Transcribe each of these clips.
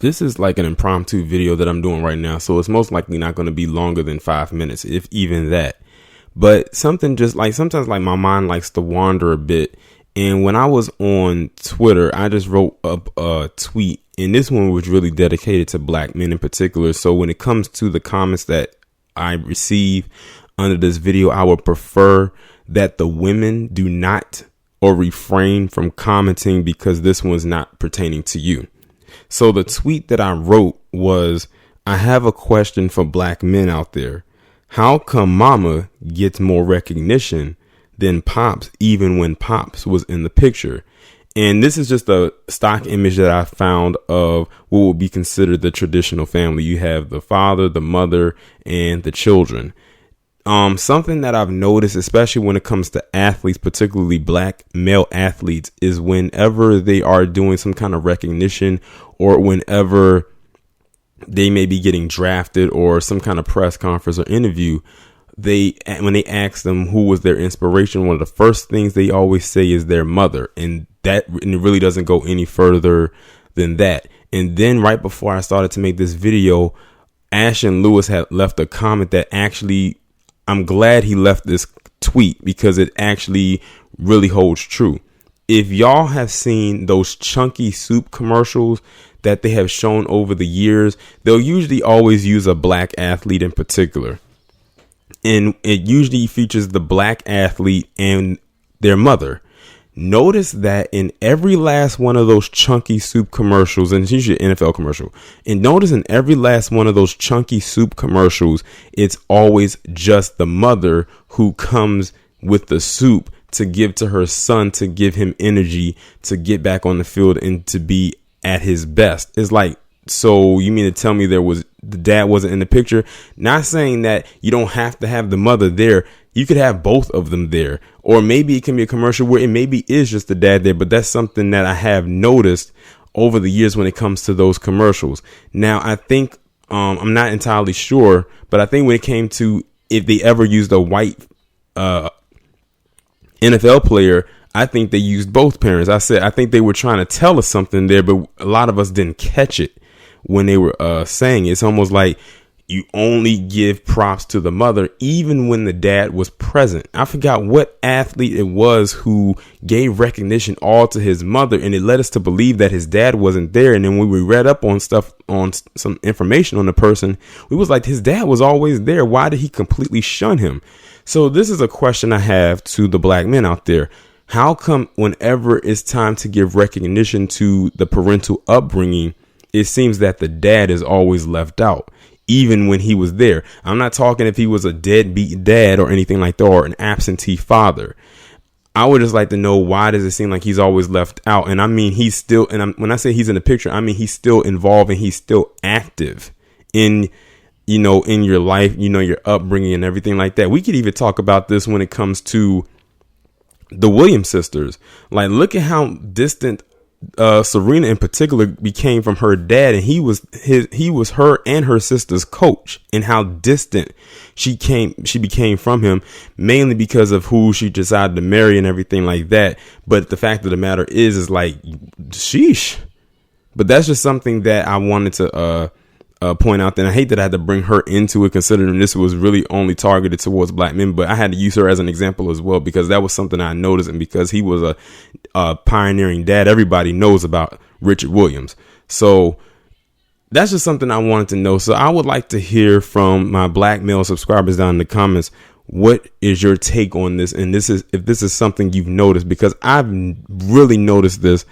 This is like an impromptu video that I'm doing right now, so it's most likely not going to be longer than 5 minutes, if even that. But something just like sometimes like my mind likes to wander a bit. And when I was on Twitter, I just wrote up a tweet, and this one was really dedicated to black men in particular. So when it comes to the comments that I receive under this video, I would prefer that the women do not or refrain from commenting because this one's not pertaining to you. So the tweet that I wrote was, I have a question for black men out there. How come mama gets more recognition than pops, even when pops was in the picture? And this is just a stock image that I found of what would be considered the traditional family. You have the father, the mother, and the children. Something that I've noticed, especially when it comes to athletes, particularly black male athletes, is whenever they are doing some kind of recognition or whenever they may be getting drafted or some kind of press conference or interview, when they ask them who was their inspiration, one of the first things they always say is their mother. And it really doesn't go any further than that. And then right before I started to make this video, Ashton Lewis had left a comment that actually, I'm glad he left this tweet because it actually really holds true. If y'all have seen those chunky soup commercials that they have shown over the years, they'll usually always use a black athlete in particular. And it usually features the black athlete and their mother. Notice that in every last one of those chunky soup commercials, and it's usually an NFL commercial, and notice in every last one of those chunky soup commercials, it's always just the mother who comes with the soup to give to her son, to give him energy, to get back on the field and to be at his best. It's like, so you mean to tell me the dad wasn't in the picture? Not saying that you don't have to have the mother there. You could have both of them there, or maybe it can be a commercial where it maybe is just the dad there. But that's something that I have noticed over the years when it comes to those commercials. Now, I think I'm not entirely sure, but I think when it came to if they ever used a white NFL player, I think they used both parents. I think they were trying to tell us something there, but a lot of us didn't catch it when they were saying it. It's almost like you only give props to the mother, even when the dad was present. I forgot what athlete it was who gave recognition all to his mother, and it led us to believe that his dad wasn't there. And then when we read up on stuff, on some information on the person, we was like, his dad was always there. Why did he completely shun him? So this is a question I have to the black men out there. How come whenever it's time to give recognition to the parental upbringing, it seems that the dad is always left out, even when he was there? I'm not talking if he was a deadbeat dad or anything like that, or an absentee father. I would just like to know, why does it seem like he's always left out? And I mean, he's still, and when I say he's in the picture, I mean, he's still involved and he's still active in, in your life, your upbringing and everything like that. We could even talk about this when it comes to the Williams sisters. Like, look at how distant Serena in particular became from her dad, and he was her and her sister's coach, and how distant she became from him, mainly because of who she decided to marry and everything like that. But the fact of the matter is like, sheesh. But that's just something that I wanted to point out. And I hate that I had to bring her into it, considering this was really only targeted towards black men, but I had to use her as an example as well, because that was something I noticed. And because he was a pioneering dad, everybody knows about Richard Williams. So that's just something I wanted to know. So I would like to hear from my black male subscribers down in the comments. What is your take on this? And if this is something you've noticed, because I've really noticed this.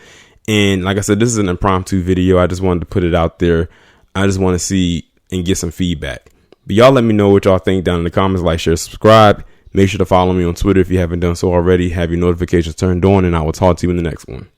And like I said, this is an impromptu video. I just wanted to put it out there. I just want to see and get some feedback. But y'all let me know what y'all think down in the comments. Like, share, subscribe. Make sure to follow me on Twitter if you haven't done so already. Have your notifications turned on, and I will talk to you in the next one.